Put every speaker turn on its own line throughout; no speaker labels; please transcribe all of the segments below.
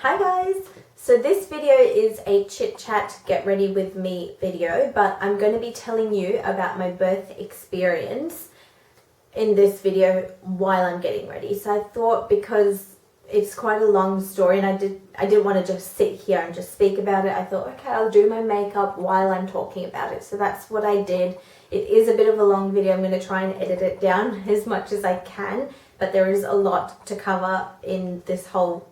Hi guys! So this video is a chit chat get ready with me video, but I'm going to be telling you about my birth experience in this video while I'm getting ready. So I thought, because it's quite a long story and I didn't want to just sit here and just speak about it, I thought, okay, I'll do my makeup while I'm talking about it. So that's what I did. It is a bit of a long video. I'm going to try and edit it down as much as I can, but there is a lot to cover in this whole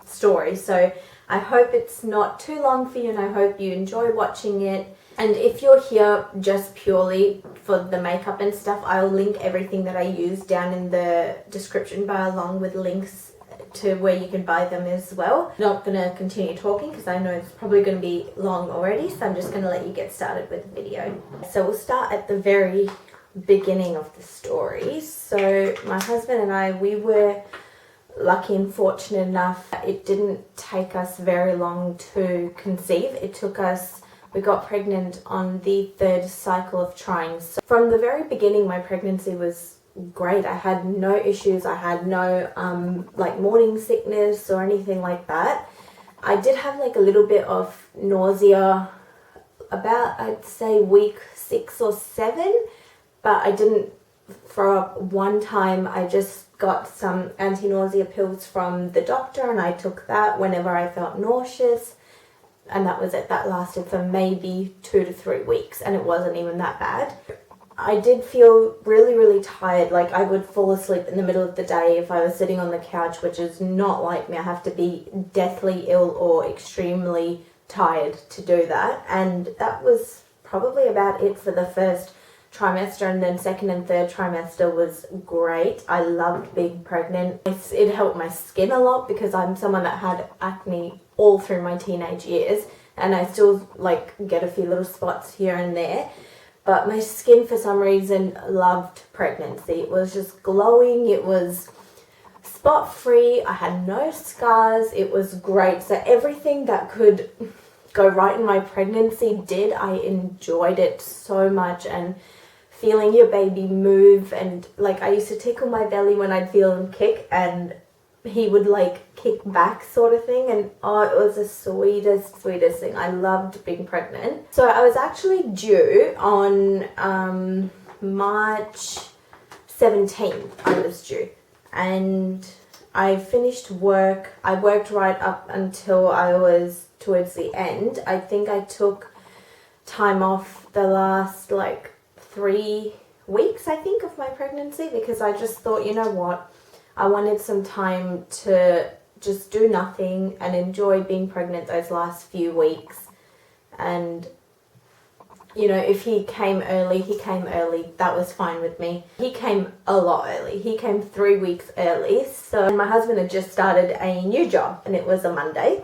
story. So I hope it's not too long for you and I hope you enjoy watching it. And if you're here just purely for the makeup and stuff, I'll link everything that I use down in the description bar along with links to where you can buy them as well. Not going to continue talking because I know it's probably going to be long already, so I'm just going to let you get started with the video. So we'll start at the very beginning of the story. So my husband and I, we were lucky and fortunate enough. It didn't take us very long to conceive. It took us, we got pregnant on the 3rd cycle of trying. So from the very beginning, my pregnancy was great. I had no issues. I had no like morning sickness or anything like that. I did have like a little bit of nausea about, I'd say, week 6 or 7, but I didn't throw up one time. I just got some anti-nausea pills from the doctor and I took that whenever I felt nauseous, and that was it. That lasted for maybe 2 to 3 weeks and it wasn't even that bad. I did feel really tired. Like I would fall asleep in the middle of the day if I was sitting on the couch, which is not like me. I have to be deathly ill or extremely tired to do that, and that was probably about it for the first trimester, and then 2nd and 3rd trimester was great. I loved being pregnant. It helped my skin a lot because I'm someone that had acne all through my teenage years, and I still like get a few little spots here and there, but my skin for some reason loved pregnancy. It was just glowing, it was spot free, I had no scars, it was great. So everything that could go right in my pregnancy did. I enjoyed it so much, and feeling your baby move, and like I used to tickle my belly when I'd feel him kick and he would like kick back sort of thing, and oh, it was the sweetest thing. I loved being pregnant. So I was actually due on March 17th. I was due, and I finished work. I worked right up until I was towards the end. I think I took time off the last like 3 weeks, I think, of my pregnancy, because I just thought, you know what, I wanted some time to just do nothing and enjoy being pregnant those last few weeks. And you know, if he came early, that was fine with me. He came a lot early. He came 3 weeks early. So my husband had just started a new job and it was a Monday,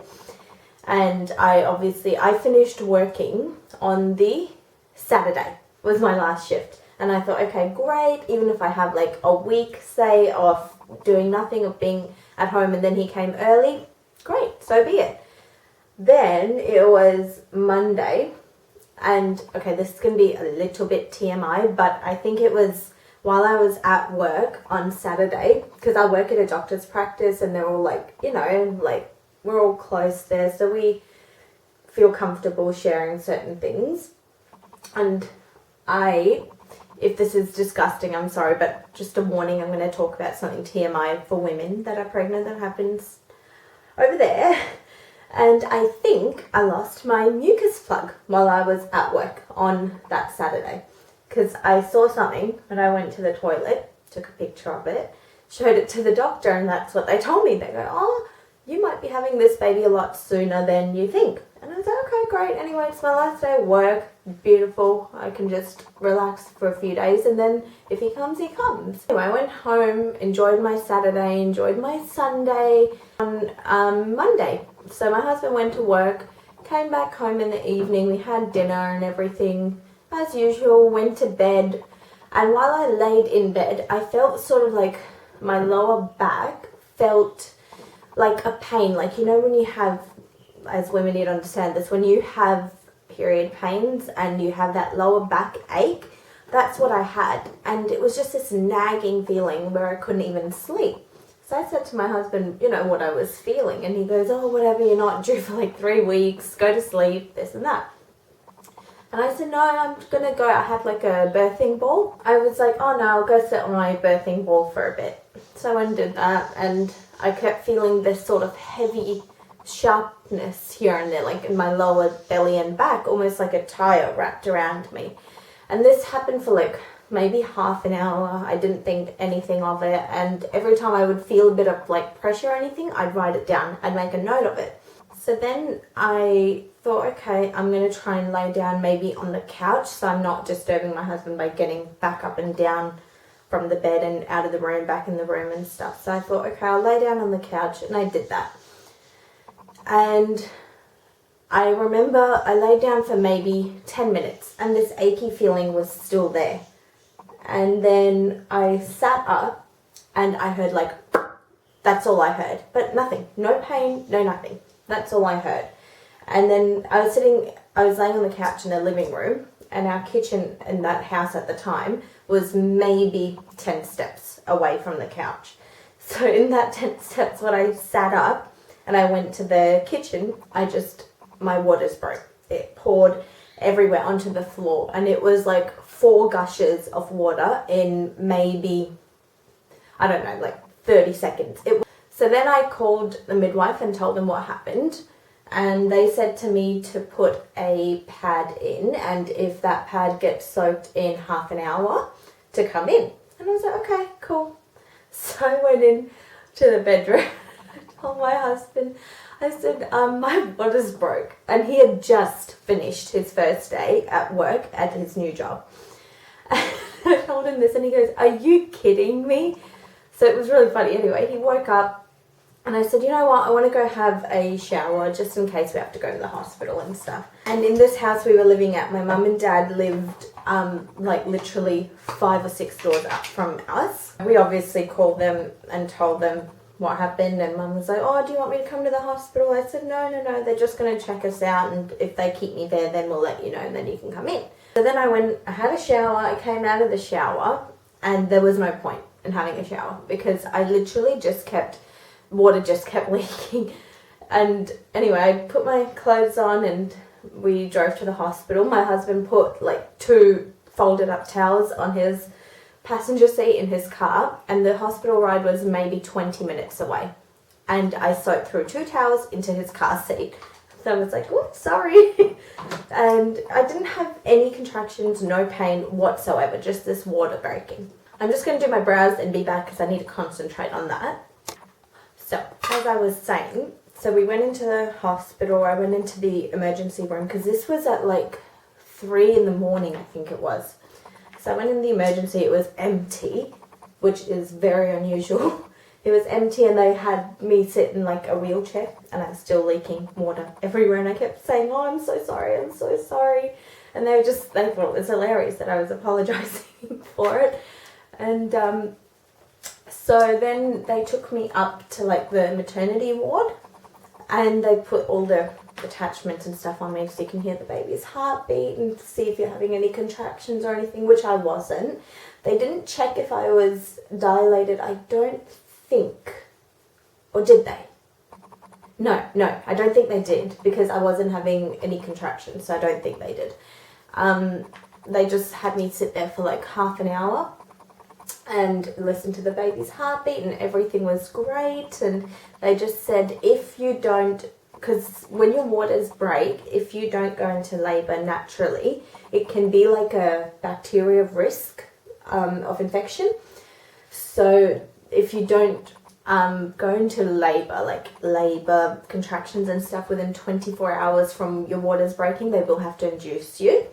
and I finished working on the Saturday. Was my last shift, and I thought, okay, great, even if I have like a week, say, of doing nothing, of being at home, and then he came early, great, so be it. Then it was Monday, and okay, this is going to be a little bit TMI, but I think it was while I was at work on Saturday, because I work at a doctor's practice and they're all like, you know, like we're all close there, so we feel comfortable sharing certain things. And if this is disgusting, I'm sorry, but just a warning, I'm going to talk about something TMI for women that are pregnant that happens over there. And I think I lost my mucus plug while I was at work on that Saturday, because I saw something when I went to the toilet, took a picture of it, showed it to the doctor, and that's what they told me. They go, oh, you might be having this baby a lot sooner than you think. And I was like, okay, great. Anyway, it's my last day of work. Beautiful. I can just relax for a few days, and then if he comes, he comes. Anyway, I went home, enjoyed my Saturday, enjoyed my Sunday. On Monday, so my husband went to work, came back home in the evening, we had dinner and everything as usual, went to bed, and while I laid in bed, I felt sort of like my lower back felt like a pain. Like, you know, when you have, as women need to understand this, when you have period pains and you have that lower back ache, that's what I had, and it was just this nagging feeling where I couldn't even sleep. So I said to my husband, you know, what I was feeling, and he goes, oh, whatever, you're not due for like 3 weeks, go to sleep, this and that. And I said, no, I'm gonna go. I had like a birthing ball. I was like, oh no, I'll go sit on my birthing ball for a bit. So I went and did that, and I kept feeling this sort of heavy sharpness here and there, like in my lower belly and back, almost like a tire wrapped around me. And this happened for like maybe half an hour. I didn't think anything of it, and every time I would feel a bit of like pressure or anything, I'd write it down. I'd make a note of it. So then I thought, okay, I'm going to try and lay down maybe on the couch so I'm not disturbing my husband by getting back up and down from the bed and out of the room, back in the room and stuff. So I thought, okay, I'll lay down on the couch, and I did that. And I remember I laid down for maybe 10 minutes and this achy feeling was still there. And then I sat up and I heard like, that's all I heard, but nothing, no pain, no nothing. That's all I heard. And then I was laying on the couch in the living room, and our kitchen in that house at the time was maybe 10 steps away from the couch. So in that 10 steps, when I sat up and I went to the kitchen, my waters broke. It poured everywhere onto the floor, and it was like 4 gushes of water in maybe, I don't know, like 30 seconds. So then I called the midwife and told them what happened, and they said to me to put a pad in, and if that pad gets soaked in half an hour, to come in. And I was like, okay, cool. So I went in to the bedroom. I told my husband, I said, my waters broke, and he had just finished his first day at work at his new job. And I told him this, and he goes, are you kidding me? So it was really funny. Anyway, he woke up, and I said, you know what, I want to go have a shower just in case we have to go to the hospital and stuff. And in this house we were living at, my mum and dad lived like literally 5 or 6 doors up from us. We obviously called them and told them what happened, and mum was like, oh, do you want me to come to the hospital? I said, no, they're just going to check us out, and if they keep me there, then we'll let you know, and then you can come in. So then I had a shower, I came out of the shower, and there was no point in having a shower because I literally water just kept leaking. And anyway, I put my clothes on and we drove to the hospital. My husband put like 2 folded up towels on his passenger seat in his car, and the hospital ride was maybe 20 minutes away. And I soaked through 2 towels into his car seat. So I was like, oh, sorry. And I didn't have any contractions, no pain whatsoever, just this water breaking. I'm just going to do my brows and be back because I need to concentrate on that. So, as I was saying, so we went into the hospital. I went into the emergency room because this was at like 3 in the morning, I think it was. So I went in the emergency. It was empty, which is very unusual. It was empty, and they had me sit in like a wheelchair, and I was still leaking water everywhere, and I kept saying, oh, I'm so sorry, I'm so sorry. And they thought it was hilarious that I was apologizing for it. And so then they took me up to like the maternity ward, and they put all the attachments and stuff on me so you can hear the baby's heartbeat and see if you're having any contractions or anything, which I wasn't. They didn't check if I was dilated, I don't think. Or did they? No, I don't think they did because I wasn't having any contractions, so I don't think they did. They just had me sit there for like half an hour and listen to the baby's heartbeat, and everything was great. And they just said, if you don't, because when your waters break, if you don't go into labour naturally, it can be like a bacteria risk of infection. So if you don't go into labour, like labour contractions and stuff, within 24 hours from your waters breaking, they will have to induce you.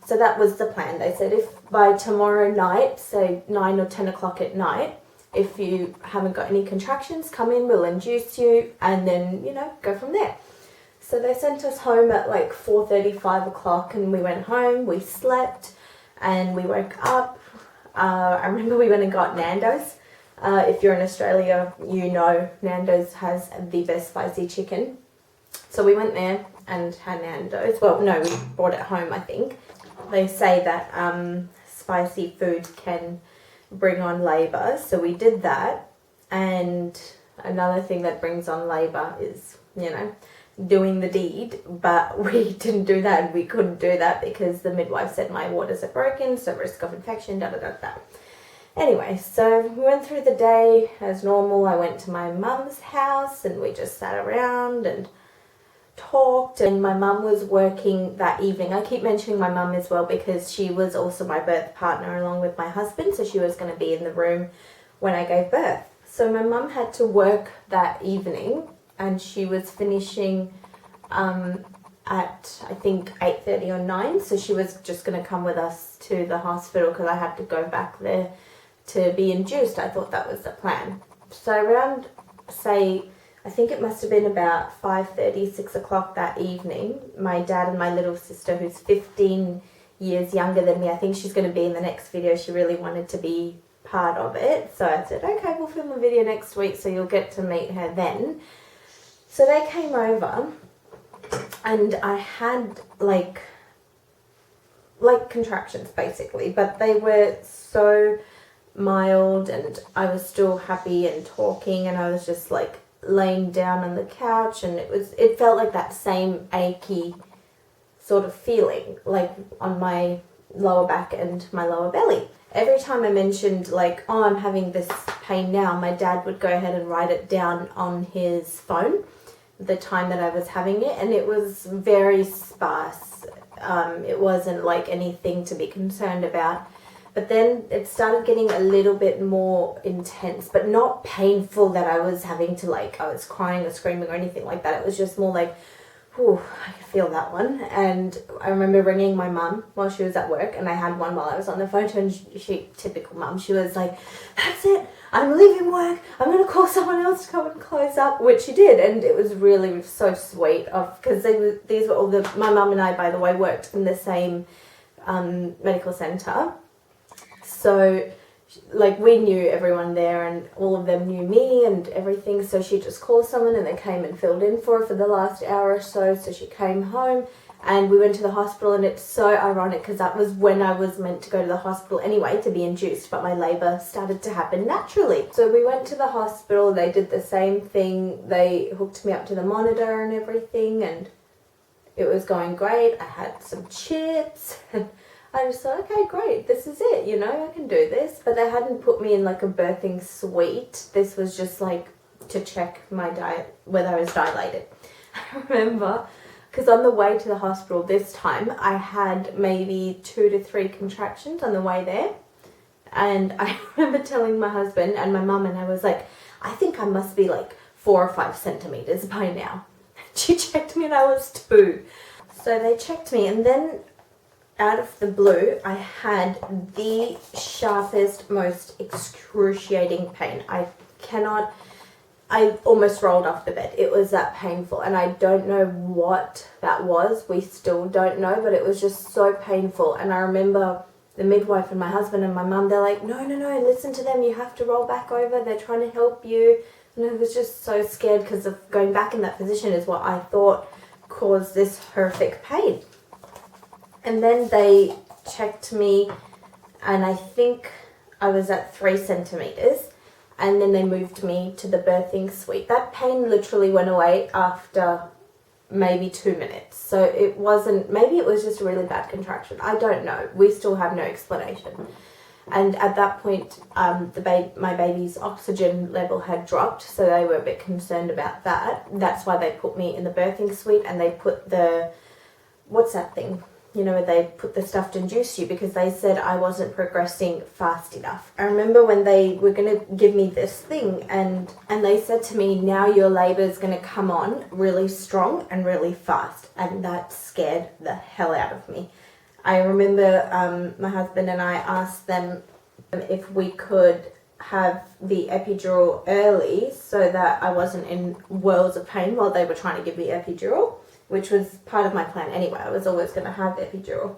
So that was the plan. They said if by tomorrow night, say 9 or 10 o'clock at night, if you haven't got any contractions, come in, we'll induce you, and then, go from there. So they sent us home at like 4:30, 5 o'clock, and we went home, we slept, and we woke up. I remember we went and got Nando's. If you're in Australia, you know Nando's has the best spicy chicken. So we went there and had Nando's. Well, no, we brought it home, I think. They say that spicy food can bring on labour, so we did that. And another thing that brings on labour is, you know, doing the deed, but we didn't do that. We couldn't do that because the midwife said my waters are broken, so risk of infection, da da da da. Anyway, so we went through the day as normal. I went to my mum's house and we just sat around and talked, and my mum was working that evening. I keep mentioning my mum as well because she was also my birth partner along with my husband, so she was going to be in the room when I gave birth. So my mum had to work that evening and she was finishing at I think 8:30 or 9, so she was just going to come with us to the hospital because I had to go back there to be induced. I thought that was the plan. So around, say, I think it must have been about 5:30, 6 o'clock that evening, my dad and my little sister, who's 15 years younger than me, I think she's going to be in the next video, she really wanted to be part of it. So I said, okay, we'll film a video next week so you'll get to meet her then. So they came over and I had like contractions basically, but they were so mild and I was still happy and talking, and I was just like laying down on the couch, and it felt like that same achy sort of feeling like on my lower back and my lower belly. Every time I mentioned like, oh, I'm having this pain now, my dad would go ahead and write it down on his phone, the time that I was having it, and it was very sparse. It wasn't like anything to be concerned about. But then it started getting a little bit more intense, but not painful that I was having to like, I was crying or screaming or anything like that. It was just more like, whew, I could feel that one. And I remember ringing my mum while she was at work, and I had one while I was on the phone to her, and she, typical mum, she was like, that's it, I'm leaving work, I'm going to call someone else to come and close up, which she did. And it was really so sweet, because these were all my mum and I, by the way, worked in the same medical centre. So, like, we knew everyone there and all of them knew me and everything. So she just called someone and they came and filled in for her for the last hour or so. So she came home and we went to the hospital, and it's so ironic because that was when I was meant to go to the hospital anyway to be induced, but my labour started to happen naturally. So we went to the hospital, they did the same thing. They hooked me up to the monitor and everything, and it was going great. I had some Chits and I just thought, okay, great, this is it, you know, I can do this. But they hadn't put me in like a birthing suite. This was just like to check my whether I was dilated. I remember, because on the way to the hospital this time, I had maybe 2 to 3 contractions on the way there. And I remember telling my husband and my mum, and I was like, I think I must be like 4 or 5 centimeters by now. She checked me and I was 2. So they checked me, and then out of the blue, I had the sharpest, most excruciating pain. I almost rolled off the bed. It was that painful, and I don't know what that was. We still don't know, but it was just so painful. And I remember the midwife and my husband and my mum, they're like, no, listen to them. You have to roll back over. They're trying to help you. And I was just so scared because of going back in that position is what I thought caused this horrific pain. And then they checked me, and I think I was at 3 centimeters, and then they moved me to the birthing suite. That pain literally went away after maybe 2 minutes. So it wasn't, maybe it was just a really bad contraction. I don't know. We still have no explanation. And at that point, my baby's oxygen level had dropped, so they were a bit concerned about that. That's why they put me in the birthing suite, and they put what's that thing? You know, they put the stuff to induce you, because they said I wasn't progressing fast enough. I remember when they were going to give me this thing, and they said to me, now your labour is going to come on really strong and really fast. And that scared the hell out of me. I remember my husband and I asked them if we could have the epidural early so that I wasn't in worlds of pain while they were trying to give me epidural, which was part of my plan anyway. I was always going to have epidural.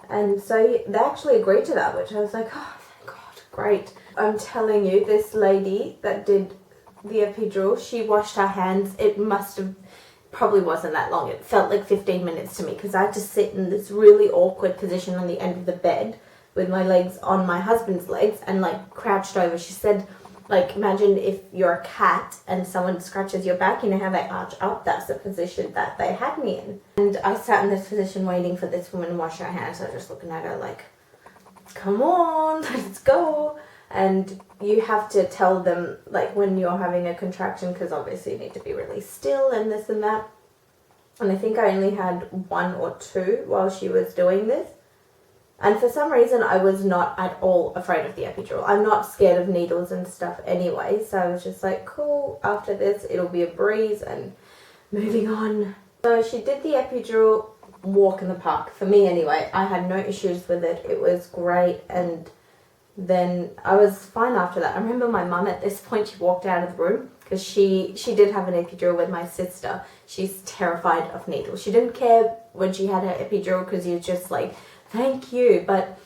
And so they actually agreed to that, which I was like, oh, thank God, great. I'm telling you, this lady that did the epidural, she washed her hands. It probably wasn't that long. It felt like 15 minutes to me, because I had to sit in this really awkward position on the end of the bed with my legs on my husband's legs and like crouched over. She said Like, imagine if you're a cat and someone scratches your back, you know how they arch up? That's the position that they had me in. And I sat in this position waiting for this woman to wash her hands. I was just looking at her like, come on, let's go. And you have to tell them, like, when you're having a contraction, because obviously you need to be really still and this and that. And I think I only had 1 or 2 while she was doing this. And for some reason, I was not at all afraid of the epidural. I'm not scared of needles and stuff anyway. So I was just like, cool, after this, it'll be a breeze and moving on. So she did the epidural, walk in the park. For me anyway, I had no issues with it. It was great. And then I was fine after that. I remember my mum at this point, she walked out of the room because she did have an epidural with my sister. She's terrified of needles. She didn't care when she had her epidural because she was just like, thank you. But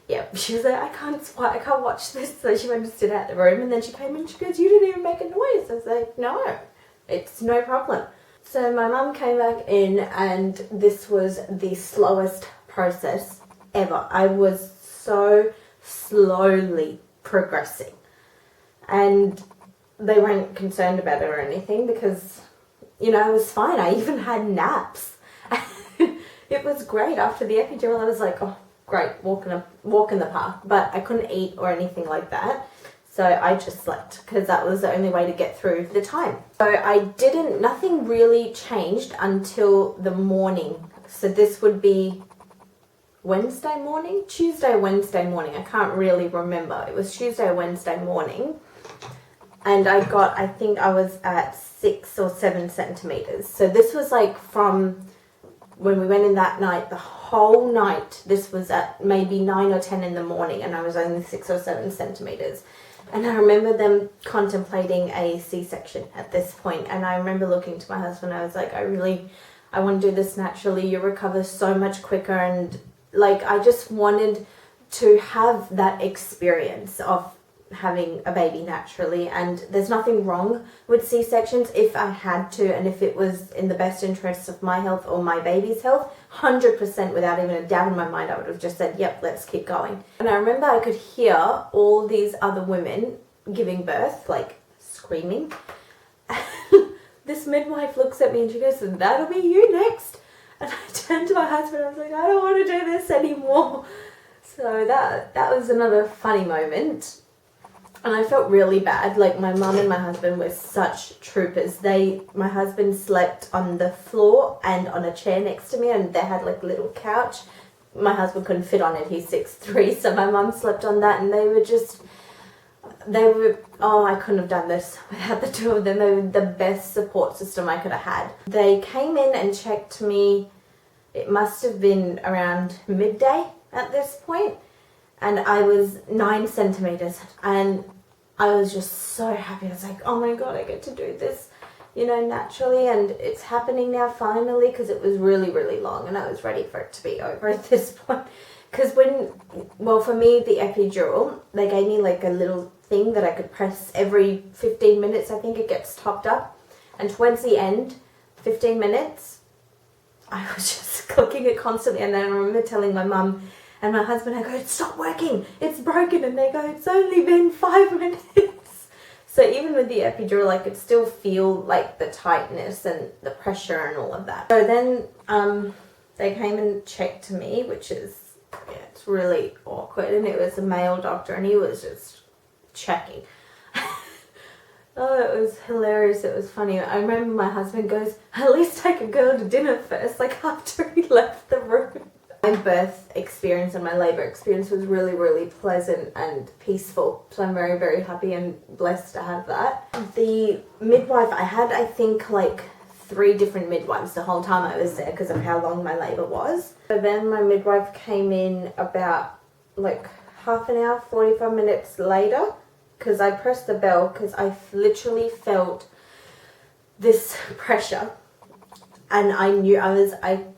yeah, she was like, I can't watch this. So she went to sit out the room, and then she came in and she goes, you didn't even make a noise. I was like, no, it's no problem. So my mum came back in, and this was the slowest process ever. I was so slowly progressing, and they weren't concerned about it or anything because, you know, I was fine. I even had naps. It was great. After the epidural, I was like, oh, great, walk in the park. But I couldn't eat or anything like that. So I just slept because that was the only way to get through the time. So nothing really changed until the morning. So this would be Wednesday morning? Tuesday, Wednesday morning. I can't really remember. It was Tuesday or Wednesday morning. And I think I was at 6 or 7 centimeters. So this was like from when we went in that night, the whole night. This was at maybe 9 or 10 in the morning, and I was only 6 or 7 centimeters. And I remember them contemplating a C-section at this point. And I remember looking to my husband, I was like, I want to do this naturally. You recover so much quicker. And like, I just wanted to have that experience of having a baby naturally. And there's nothing wrong with C-sections if I had to, and if it was in the best interests of my health or my baby's health. 100% without even a doubt in my mind, I would have just said, yep, let's keep going. And I remember I could hear all these other women giving birth, like screaming. This midwife looks at me and she goes, that'll be you next. And I turned to my husband, I was like, I don't want to do this anymore. So that was another funny moment. And I felt really bad. Like, my mum and my husband were such troopers. My husband slept on the floor and on a chair next to me, and they had like a little couch. My husband couldn't fit on it. He's 6'3", so my mum slept on that, and I couldn't have done this without the two of them. They were the best support system I could have had. They came in and checked me. It must have been around midday at this point. And I was 9 centimeters, and I was just so happy. I was like, oh my God, I get to do this, you know, naturally. And it's happening now finally, because it was really, really long, and I was ready for it to be over at this point. Because for me, the epidural, they gave me like a little thing that I could press every 15 minutes. I think it gets topped up. And towards the end, 15 minutes, I was just clicking it constantly. And then I remember telling my mum and my husband, I go, it's not working, it's broken. And they go, it's only been 5 minutes. So even with the epidural, I could still feel like the tightness and the pressure and all of that. So then they came and checked me, which is, it's really awkward. And it was a male doctor, and he was just checking. Oh, it was hilarious. It was funny. I remember my husband goes, at least take a girl to dinner first, like after he left the room. My birth experience and my labour experience was really, really pleasant and peaceful. So I'm very, very happy and blessed to have that. The midwife, I had, I think, like 3 different midwives the whole time I was there because of how long my labour was. So then my midwife came in about like half an hour, 45 minutes later, because I pressed the bell because I literally felt this pressure. And I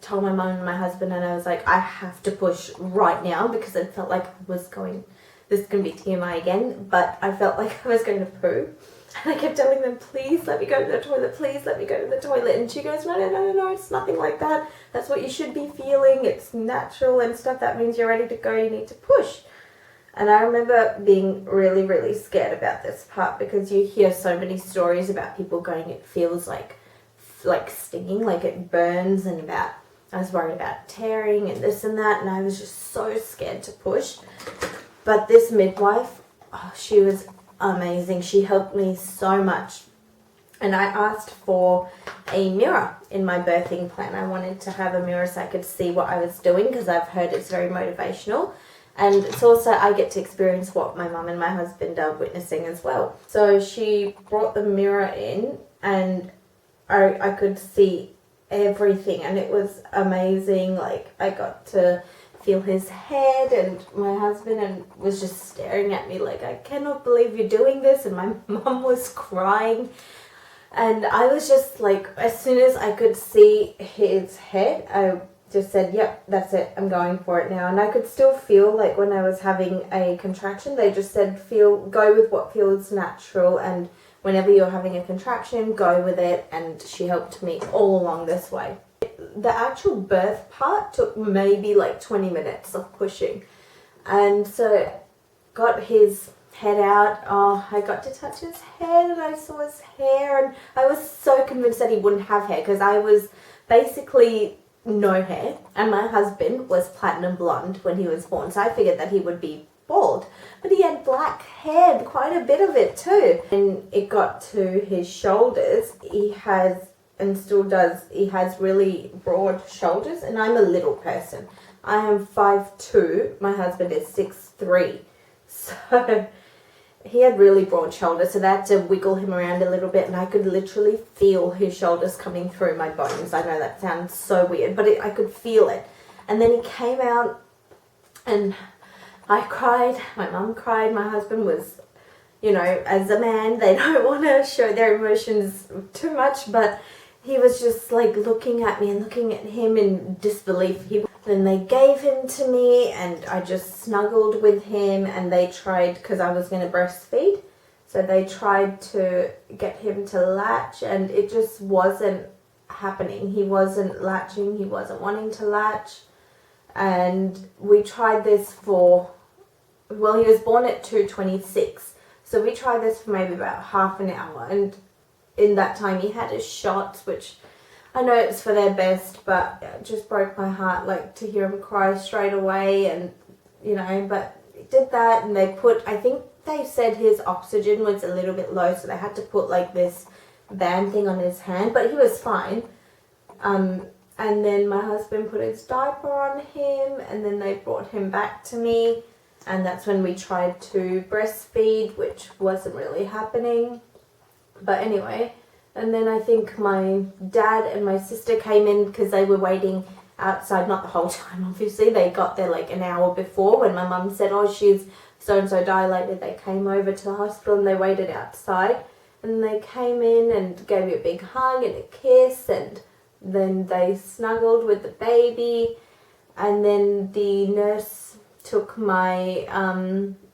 told my mum and my husband, and I was like, I have to push right now, because it felt like this is going to be TMI again, but I felt like I was going to poo. And I kept telling them, please let me go to the toilet, please let me go to the toilet. And she goes, no, it's nothing like that. That's what you should be feeling. It's natural and stuff. That means you're ready to go. You need to push. And I remember being really, really scared about this part because you hear so many stories about people going, it feels like stinging, like it burns, and I was worried about tearing and this and that, and I was just so scared to push. But this midwife, oh, she was amazing. She helped me so much. And I asked for a mirror in my birthing plan. I wanted to have a mirror so I could see what I was doing because I've heard it's very motivational. And it's also, I get to experience what my mum and my husband are witnessing as well. So she brought the mirror in and I could see everything, and it was amazing. Like, I got to feel his head, and my husband was just staring at me like, I cannot believe you're doing this, and my mum was crying. And I was just like, as soon as I could see his head, I just said, yep, that's it, I'm going for it now. And I could still feel, like, when I was having a contraction, they just said, go with what feels natural, and whenever you're having a contraction, go with it. And she helped me all along this way. The actual birth part took maybe like 20 minutes of pushing. And so got his head out. Oh, I got to touch his head and I saw his hair, and I was so convinced that he wouldn't have hair because I was basically no hair, and my husband was platinum blonde when he was born, so I figured that he would be bald, but he had black hair, quite a bit of it too. And it got to his shoulders. He has, and still does, he has really broad shoulders, and I'm a little person. I am 5'2", my husband is 6'3", so he had really broad shoulders, so they had to wiggle him around a little bit, and I could literally feel his shoulders coming through my bones. I know that sounds so weird, but I could feel it. And then he came out, and I cried, my mum cried, my husband was, you know, as a man, they don't want to show their emotions too much, but he was just like looking at me and looking at him in disbelief. Then they gave him to me, and I just snuggled with him, and they tried, because I was going to breastfeed, so they tried to get him to latch, and it just wasn't happening. He wasn't latching, he wasn't wanting to latch, and we tried this for, well, he was born at 2:26, so we tried this for maybe about half an hour, and in that time he had his shots, which I know it's for their best, but it just broke my heart, like, to hear him cry straight away, and, you know, but he did that, and they put, I think they said his oxygen was a little bit low, so they had to put, like, this band thing on his hand, but he was fine. And then my husband put his diaper on him, and then they brought him back to me, and that's when we tried to breastfeed, which wasn't really happening. But anyway, and then I think my dad and my sister came in because they were waiting outside, not the whole time obviously, they got there like an hour before when my mum said, oh, she's so-and-so dilated. They came over to the hospital and they waited outside, and they came in and gave me a big hug and a kiss, and then they snuggled with the baby, and then the nurse took my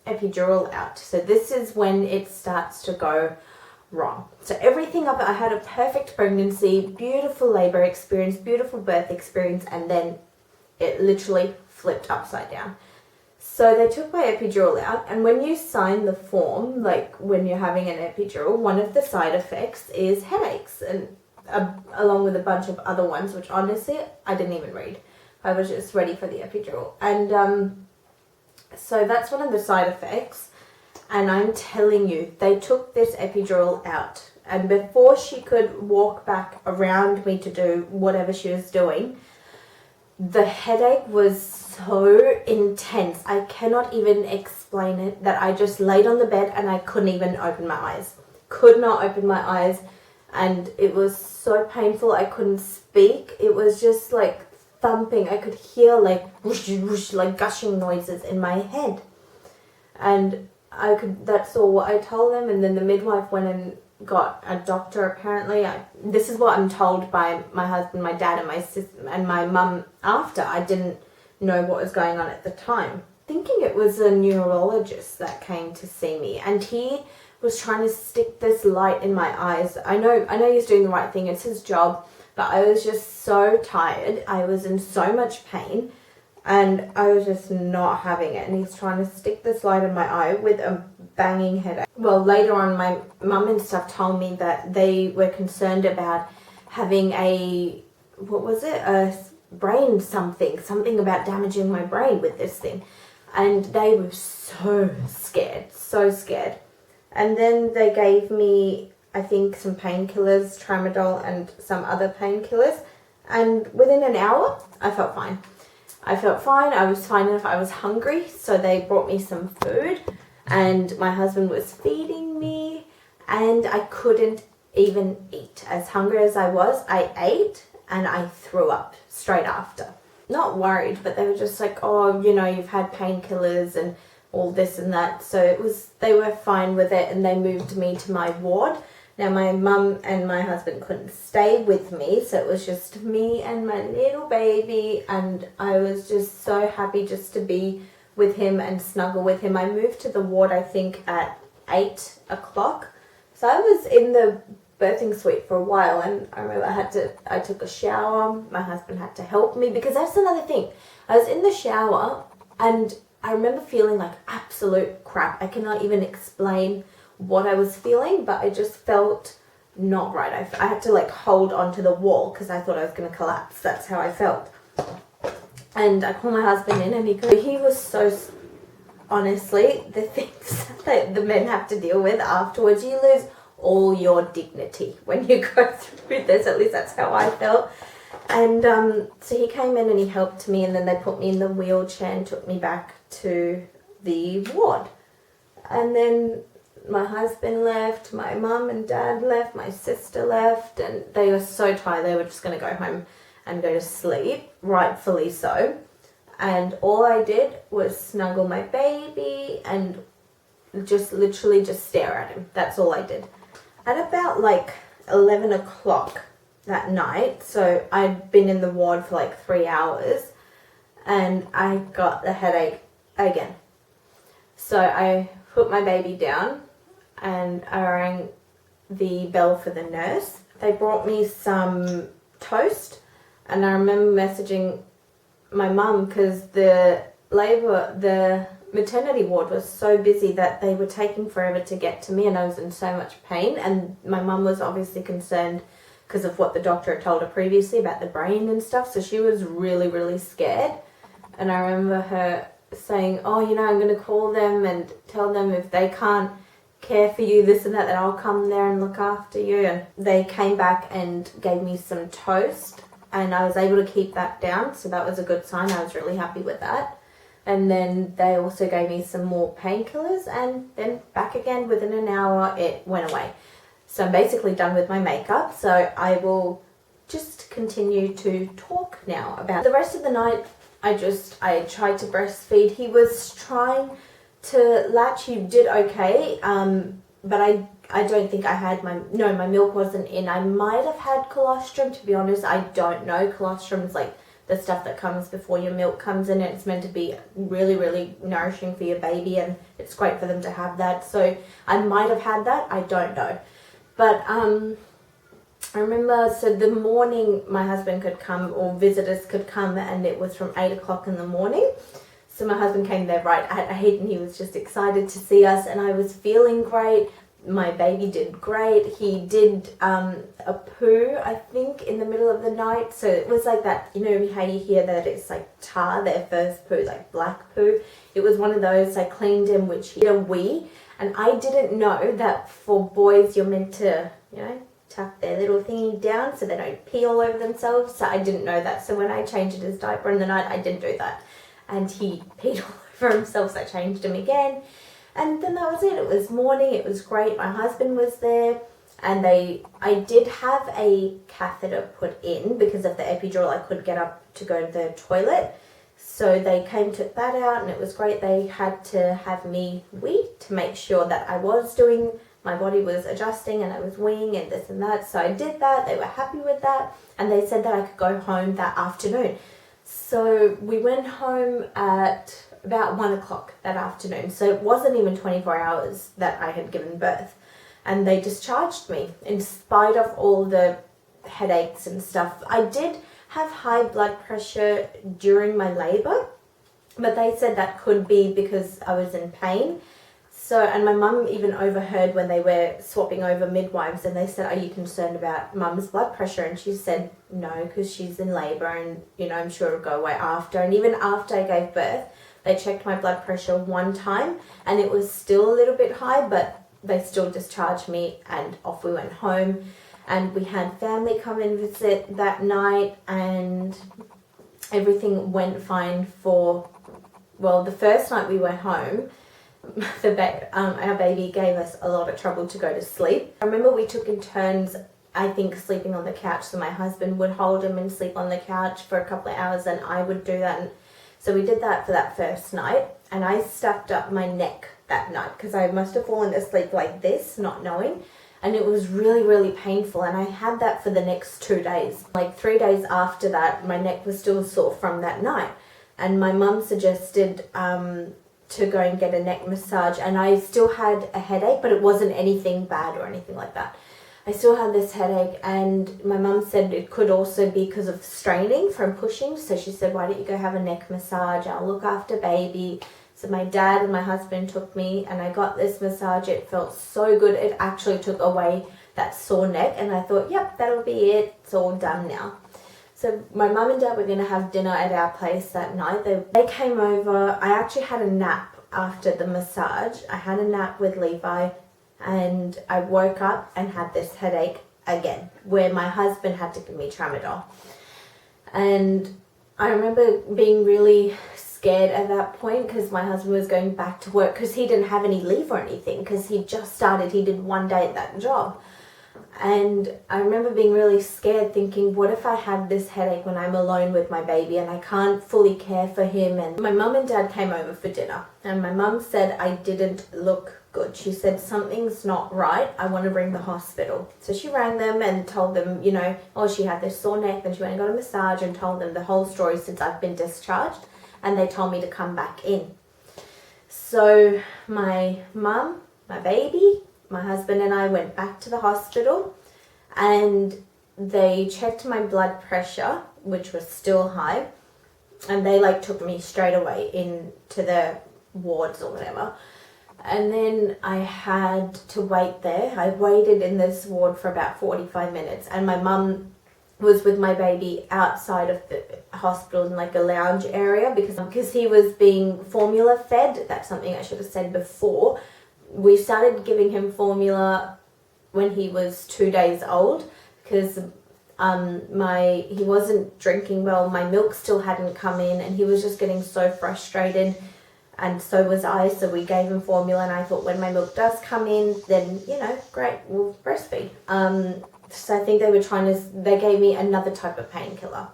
epidural out. So this is when it starts to go wrong. So everything up, I had a perfect pregnancy, beautiful labor experience, beautiful birth experience, and then it literally flipped upside down. So they took my epidural out, and when you sign the form, like when you're having an epidural, one of the side effects is headaches, and along with a bunch of other ones, which honestly I didn't even read. I was just ready for the epidural, and so that's one of the side effects. And I'm telling you, they took this epidural out, and before she could walk back around me to do whatever she was doing, the headache was so intense. I cannot even explain it, that I just laid on the bed and I couldn't even open my eyes. Could not open my eyes, and it was so painful. I couldn't speak. It was just like thumping. I could hear like whoosh, whoosh, like gushing noises in my head, and that's all what I told them. And then the midwife went and got a doctor, apparently. This is what I'm told by my husband, my dad, and my sister and my mum after. I didn't know what was going on at the time. Thinking it was a neurologist that came to see me, and he was trying to stick this light in my eyes. I know he's doing the right thing, it's his job, but I was just so tired. I was in so much pain. and I was just not having it. And he's trying to stick this light in my eye with a banging headache. Well, later on, my mum and stuff told me that they were concerned about having a, what was it, a brain something about damaging my brain with this thing. And they were so scared. And then they gave me, I think, some painkillers, tramadol and some other painkillers. And within an hour, I felt fine. I was fine enough. I was hungry, so they brought me some food. And my husband was feeding me. And I couldn't even eat. As hungry as I was, I ate and I threw up straight after. Not worried, but they were just like, oh, you know, you've had painkillers and all this and that. So they were fine with it, and they moved me to my ward. Now, my mum and my husband couldn't stay with me, so it was just me and my little baby, and I was just so happy just to be with him and snuggle with him. I moved to the ward, I think, at 8 o'clock. So I was in the birthing suite for a while, and I remember I took a shower. My husband had to help me, because that's another thing. I was in the shower and I remember feeling like absolute crap. I cannot even explain what I was feeling, but I just felt not right. I had to like hold onto the wall because I thought I was going to collapse. That's how I felt. And I called my husband in, and he was so, honestly, the things that the men have to deal with afterwards, you lose all your dignity when you go through this. At least that's how I felt. And so he came in and he helped me, and then they put me in the wheelchair and took me back to the ward. And then my husband left, my mum and dad left, my sister left, and they were so tired they were just going to go home and go to sleep, rightfully so. And all I did was snuggle my baby and just literally just stare at him. That's all I did. At about like 11 o'clock that night, so I'd been in the ward for like 3 hours, and I got the headache again. So I put my baby down and I rang the bell for the nurse. They brought me some toast, and I remember messaging my mum because the maternity ward was so busy that they were taking forever to get to me, and I was in so much pain. And my mum was obviously concerned because of what the doctor had told her previously about the brain and stuff, so she was really scared. And I remember her saying, oh, you know, I'm going to call them and tell them if they can't care for you, this and that I'll come there and look after you. And they came back and gave me some toast, and I was able to keep that down, so that was a good sign. I was really happy with that. And then they also gave me some more painkillers, and then back again within an hour it went away. So I'm basically done with my makeup, so I will just continue to talk now about the rest of the night. I tried to breastfeed. He was trying to latch. He did okay, but I don't think I had my milk wasn't in. I might have had colostrum, to be honest. I don't know. Colostrum is like the stuff that comes before your milk comes in, and it's meant to be really nourishing for your baby, and it's great for them to have that. So I might have had that. I don't know. But I remember, so the morning my husband could come, or visitors could come, and it was from 8 o'clock in the morning. So my husband came there right at 8, and he was just excited to see us, and I was feeling great. My baby did great. He did a poo, I think, in the middle of the night. So it was like that, you know how you hear that it's like tar, their first poo, like black poo. It was one of those. I cleaned him, which he did a wee. And I didn't know that for boys you're meant to, you know, tuck their little thingy down so they don't pee all over themselves. So I didn't know that. So when I changed his diaper in the night, I didn't do that. And he peed all over himself, so I changed him again. And then that was it. It was morning. It was great. My husband was there. And I did have a catheter put in because of the epidural. I couldn't get up to go to the toilet. So they came, took that out, and it was great. They had to have me wee to make sure that I was doing, my body was adjusting and I was weeing and this and that. So I did that. They were happy with that. And they said that I could go home that afternoon. So we went home at about 1 o'clock that afternoon. So it wasn't even 24 hours that I had given birth. And they discharged me in spite of all the headaches and stuff. I did have high blood pressure during my labor, But they said that could be because I was in pain. So, and my mum even overheard when they were swapping over midwives, and they said, "Are you concerned about mum's blood pressure?" And she said no, because she's in labour, and I'm sure it'll go away after. And even after I gave birth, they checked my blood pressure one time and it was still a little bit high, but they still discharged me and off we went home. And we had family come and visit that night, and everything went fine for, well, the first night we went home, our baby gave us a lot of trouble to go to sleep. I remember we took in turns, I think, sleeping on the couch. So my husband would hold him and sleep on the couch for a couple of hours, and I would do that. And so we did that for that first night, and I stuffed up my neck that night because I must have fallen asleep like this, not knowing. And it was really, really painful, and I had that for the next 2 days. Like 3 days after that, my neck was still sore from that night. And my mum suggested to go and get a neck massage, and I still had a headache, but it wasn't anything bad or anything like that. I still had this headache, and my mum said it could also be because of straining from pushing. So she said, "Why don't you go have a neck massage? I'll look after baby." So my dad and my husband took me, and I got this massage. It felt so good. It actually took away that sore neck, and I thought, yep, that'll be it. It's all done now. So my mum and dad were going to have dinner at our place that night. They came over. I actually had a nap after the massage. I had a nap with Levi, and I woke up and had this headache again, where my husband had to give me tramadol. And I remember being really scared at that point because my husband was going back to work because he didn't have any leave or anything because he just started. He did 1 day at that job. And I remember being really scared, thinking, what if I had this headache when I'm alone with my baby and I can't fully care for him? And my mum and dad came over for dinner, and my mum said I didn't look good. She said, "Something's not right. I want to ring the hospital." So she rang them and told them, she had this sore neck. Then she went and got a massage and told them the whole story since I've been discharged. And they told me to come back in. So my mum, my baby, my husband and I went back to the hospital, and they checked my blood pressure, which was still high, and they took me straight away into the wards or whatever. And then I had to wait there. I waited in this ward for about 45 minutes, and my mum was with my baby outside of the hospital in a lounge area because he was being formula fed. That's something I should have said before. We started giving him formula when he was 2 days old because he wasn't drinking well. My milk still hadn't come in, and he was just getting so frustrated, and so was I. So we gave him formula, and I thought when my milk does come in, then great, we'll breastfeed. So I think they gave me another type of painkiller.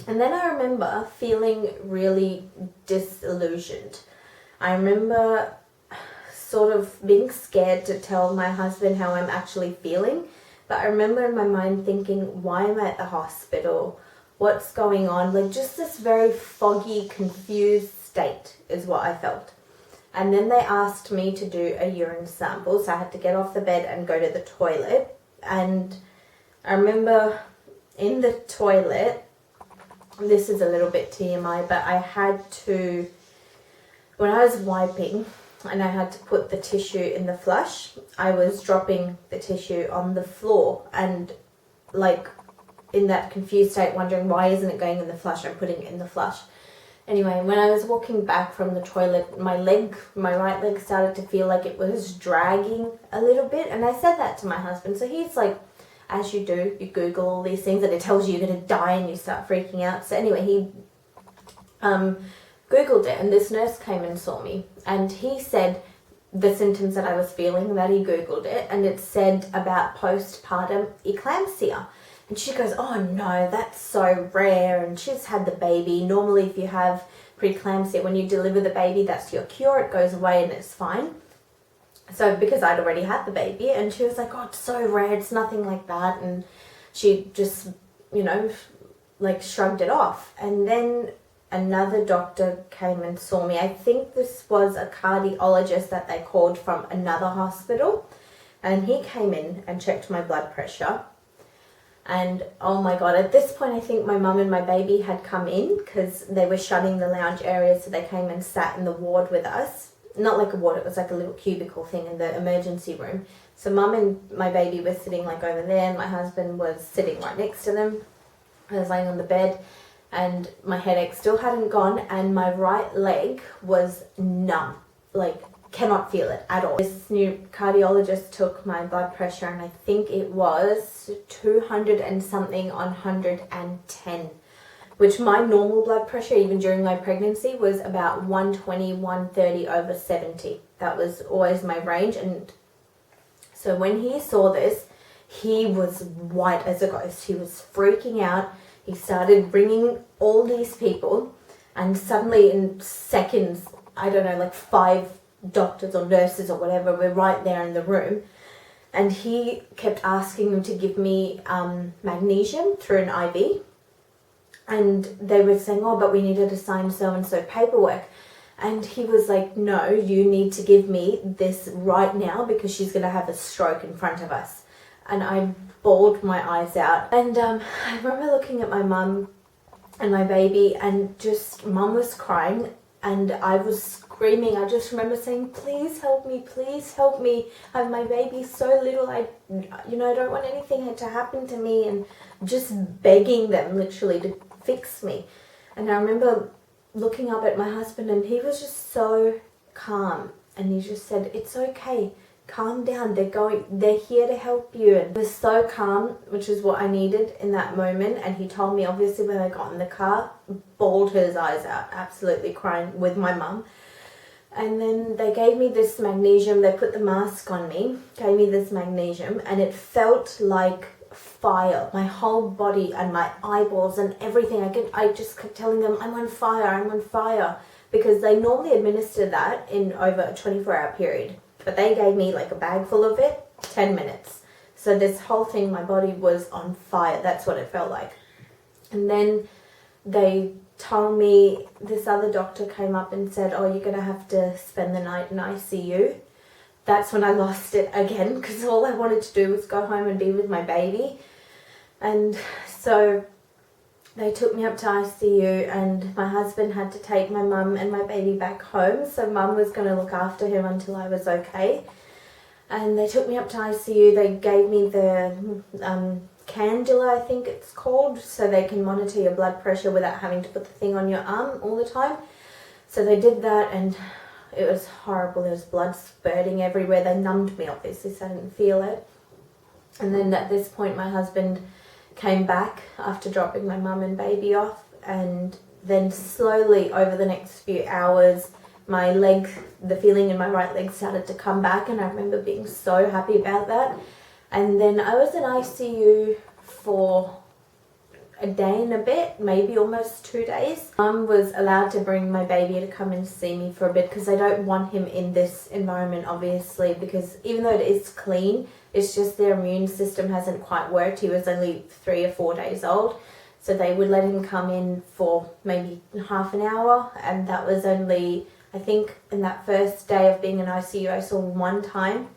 And then I remember feeling really disillusioned. I remember sort of being scared to tell my husband how I'm actually feeling. But I remember in my mind thinking, why am I at the hospital? What's going on? Just this very foggy, confused state is what I felt. And then they asked me to do a urine sample. So I had to get off the bed and go to the toilet. And I remember in the toilet, this is a little bit TMI, but I had to, when I was wiping and I had to put the tissue in the flush, I was dropping the tissue on the floor and in that confused state wondering, why isn't it going in the flush? I'm putting it in the flush. Anyway, when I was walking back from the toilet, my right leg started to feel like it was dragging a little bit. And I said that to my husband. So he's as you do, you Google all these things and it tells you you're going to die and you start freaking out. So anyway, he Googled it, and this nurse came and saw me. And he said the symptoms that I was feeling, that he Googled it, and it said about postpartum eclampsia. And she goes, "Oh no, that's so rare, and she's had the baby. Normally if you have preeclampsia, when you deliver the baby, that's your cure. It goes away and it's fine." So because I'd already had the baby, and she was like, "Oh, it's so rare, it's nothing like that." And she just, shrugged it off. And then another doctor came and saw me. I think this was a cardiologist that they called from another hospital. And he came in and checked my blood pressure. And oh my god, at this point I think my mum and my baby had come in because they were shutting the lounge area, so they came and sat in the ward with us. Not like a ward, it was like a little cubicle thing in the emergency room. So mum and my baby were sitting like over there, and my husband was sitting right next to them. I was laying on the bed and my headache still hadn't gone, and my right leg was numb, like cannot feel it at all. This new cardiologist took my blood pressure, and I think it was 200 and something on 110, which my normal blood pressure even during my pregnancy was about 120, 130 over 70. That was always my range. And so when he saw this, he was white as a ghost. He was freaking out. He started bringing all these people, and suddenly in seconds, I don't know, like 5 doctors or nurses or whatever were right there in the room. And he kept asking them to give me magnesium through an IV. And they were saying, oh, but we needed to sign so-and-so paperwork. And he was like, no, you need to give me this right now because she's going to have a stroke in front of us. And I bawled my eyes out. And I remember looking at my mum and my baby, and just mum was crying and I was screaming. I just remember saying, please help me, please help me. My baby's so little, I don't want anything to happen to me, and just begging them literally to fix me. And I remember looking up at my husband, and he was just so calm, and he just said, it's okay, calm down, they're here to help you. And he was so calm, which is what I needed in that moment. And he told me, obviously, when I got in the car, bawled his eyes out, absolutely crying with my mum. And then they gave me this magnesium, they put the mask on me, gave me this magnesium, and it felt like fire. My whole body and my eyeballs and everything, I just kept telling them, I'm on fire, because they normally administer that in over a 24-hour period. But they gave me like a bag full of it, 10 minutes. So this whole thing, my body was on fire. That's what it felt like. And then they told me, this other doctor came up and said, oh, you're going to have to spend the night in ICU. That's when I lost it again, because all I wanted to do was go home and be with my baby. And so they took me up to ICU, and my husband had to take my mum and my baby back home. So mum was going to look after him until I was okay. And they took me up to ICU. They gave me the cannula, I think it's called, so they can monitor your blood pressure without having to put the thing on your arm all the time. So they did that, and it was horrible. There was blood spurting everywhere. They numbed me, obviously, so I didn't feel it. And then at this point, my husband came back after dropping my mum and baby off, and then slowly over the next few hours, my leg, the feeling in my right leg started to come back, and I remember being so happy about that. And then I was in ICU for a day and a bit, maybe almost 2 days. Mum was allowed to bring my baby to come and see me for a bit, because I don't want him in this environment, obviously, because even though it is clean, it's just their immune system hasn't quite worked. He was only 3 or 4 days old, so they would let him come in for maybe half an hour, and that was only, I think, in that first day of being in ICU, I saw him one time.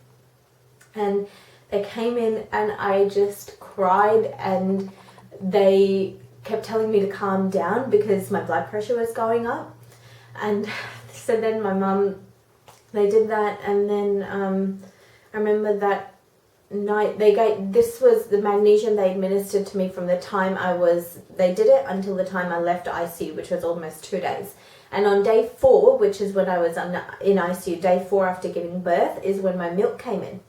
And they came in and I just cried, and they kept telling me to calm down because my blood pressure was going up. And so then my mum, they did that, and then I remember that night this was the magnesium they administered to me from the time they did it until the time I left ICU, which was almost 2 days. And on day 4, which is when I was in ICU, day 4 after giving birth, is when my milk came in.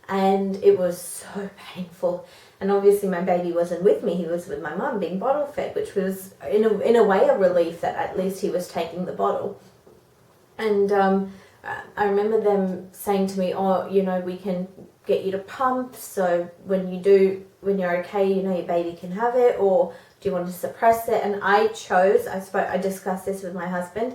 And it was so painful. And obviously my baby wasn't with me, he was with my mum being bottle fed, which was in a way a relief that at least he was taking the bottle. And I remember them saying to me, oh, we can get you to pump, so when you're okay, your baby can have it, or do you want to suppress it? And I discussed this with my husband,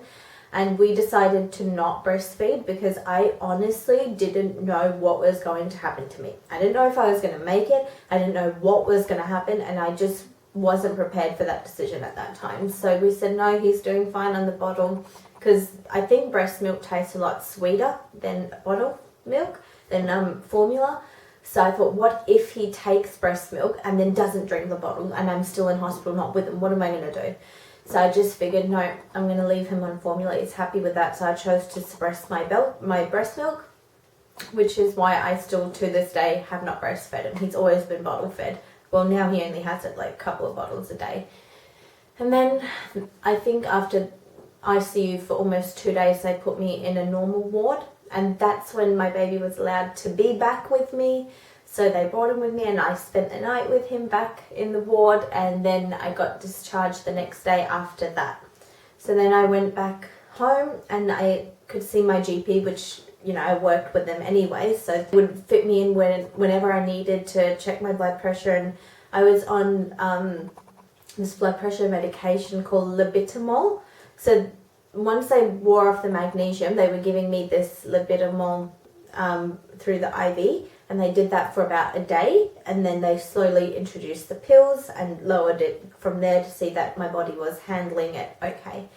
and we decided to not breastfeed because I honestly didn't know what was going to happen to me. I didn't know if I was going to make it. I didn't know what was going to happen, and I just wasn't prepared for that decision at that time. So we said, no, he's doing fine on the bottle, because I think breast milk tastes a lot sweeter than bottle milk, than formula. So I thought, what if he takes breast milk and then doesn't drink the bottle and I'm still in hospital not with him? What am I going to do? So I just figured, no, I'm going to leave him on formula. He's happy with that. So I chose to suppress my breast milk, which is why I still to this day have not breastfed him. He's always been bottle fed. Well, now he only has it like a couple of bottles a day. And then I think after ICU for almost 2 days, they put me in a normal ward. And that's when my baby was allowed to be back with me. So they brought him with me and I spent the night with him back in the ward, and then I got discharged the next day after that. So then I went back home and I could see my GP, which, you know, I worked with them anyway, so it would fit me in whenever I needed to check my blood pressure. And I was on this blood pressure medication called labetalol. So once I wore off the magnesium, they were giving me this labetalol through the IV, and they did that for about a day, and then they slowly introduced the pills and lowered it from there to see that my body was handling it okay.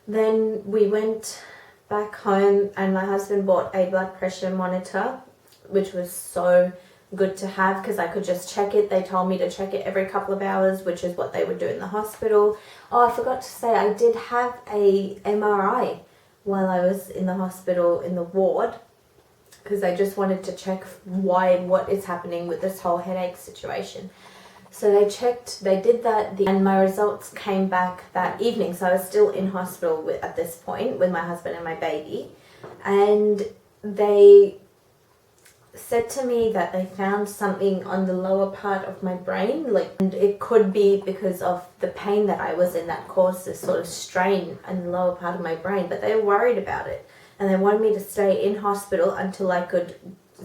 Then we went back home and my husband bought a blood pressure monitor, which was so good to have because I could just check it. They told me to check it every couple of hours, which is what they would do in the hospital. Oh, I forgot to say, I did have a MRI while I was in the hospital in the ward, because I just wanted to check what is happening with this whole headache situation. So they checked, they did that, and my results came back that evening. So I was still in hospital at this point with my husband and my baby. And they said to me that they found something on the lower part of my brain, and it could be because of the pain that I was in that caused this sort of strain in the lower part of my brain. But they were worried about it. And they wanted me to stay in hospital until I could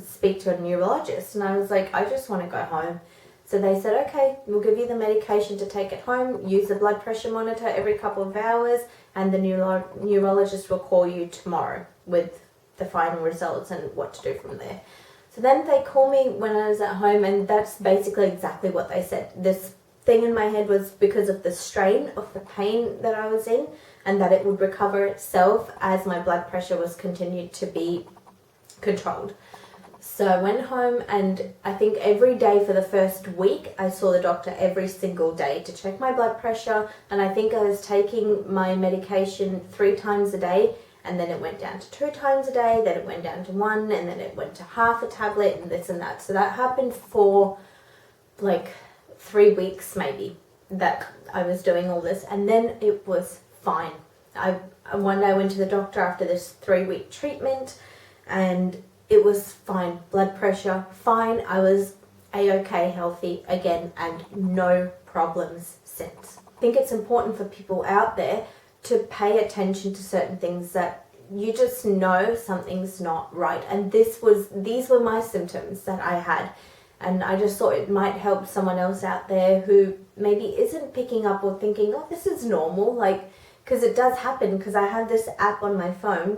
speak to a neurologist. And I was like, I just want to go home. So they said, okay, we'll give you the medication to take it home, use the blood pressure monitor every couple of hours, and the neurologist will call you tomorrow with the final results and what to do from there. So then they called me when I was at home, and that's basically exactly what they said. This thing in my head was because of the strain of the pain that I was in, and that it would recover itself as my blood pressure was continued to be controlled. So I went home, and I think every day for the first week I saw the doctor every single day to check my blood pressure, and I think I was taking my medication 3 times a day, and then it went down to 2 times a day, then it went down to 1, and then it went to half a tablet and this and that. So that happened for like 3 weeks maybe that I was doing all this, and then it was fine. One day I went to the doctor after this 3-week treatment, and it was fine. Blood pressure, fine. I was a-okay, healthy again, and no problems since. I think it's important for people out there to pay attention to certain things that you just know something's not right. And these were my symptoms that I had. And I just thought it might help someone else out there who maybe isn't picking up or thinking, oh, this is normal. Like, because it does happen, because I have this app on my phone,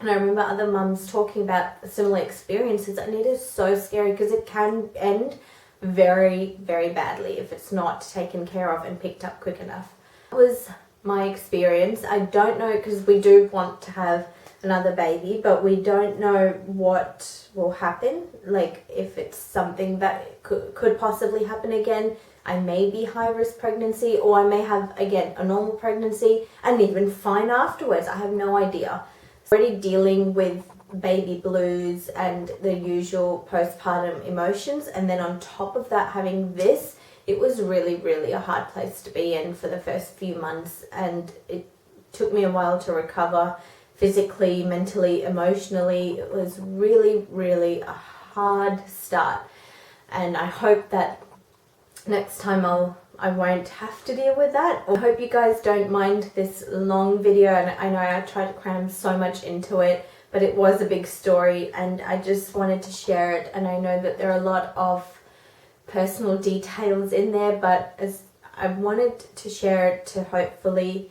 and I remember other mums talking about similar experiences, and it is so scary because it can end very, very badly if it's not taken care of and picked up quick enough. That was my experience. I don't know, because we do want to have another baby, but we don't know what will happen. Like, if it's something that could possibly happen again, I may be high risk pregnancy, or I may have again a normal pregnancy and even fine afterwards. I have no idea. Already dealing with baby blues and the usual postpartum emotions, and then on top of that having this, it was really, really a hard place to be in for the first few months, and it took me a while to recover physically, mentally, emotionally. It was really, really a hard start, and I hope that next time I won't have to deal with that. I hope you guys don't mind this long video, and I know I tried to cram so much into it, but it was a big story and I just wanted to share it. And I know that there are a lot of personal details in there, but as I wanted to share it to hopefully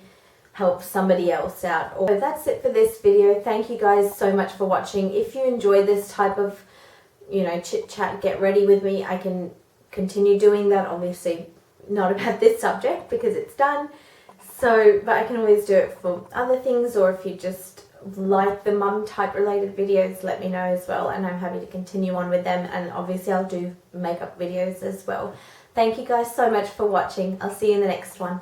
help somebody else out. So that's it for this video. Thank you guys so much for watching. If you enjoy this type of, chit chat, get ready with me, I can continue doing that. Obviously not about this subject because it's done. So, but I can always do it for other things, or if you just like the mum type related videos, let me know as well, and I'm happy to continue on with them, and obviously I'll do makeup videos as well. Thank you guys so much for watching. I'll see you in the next one.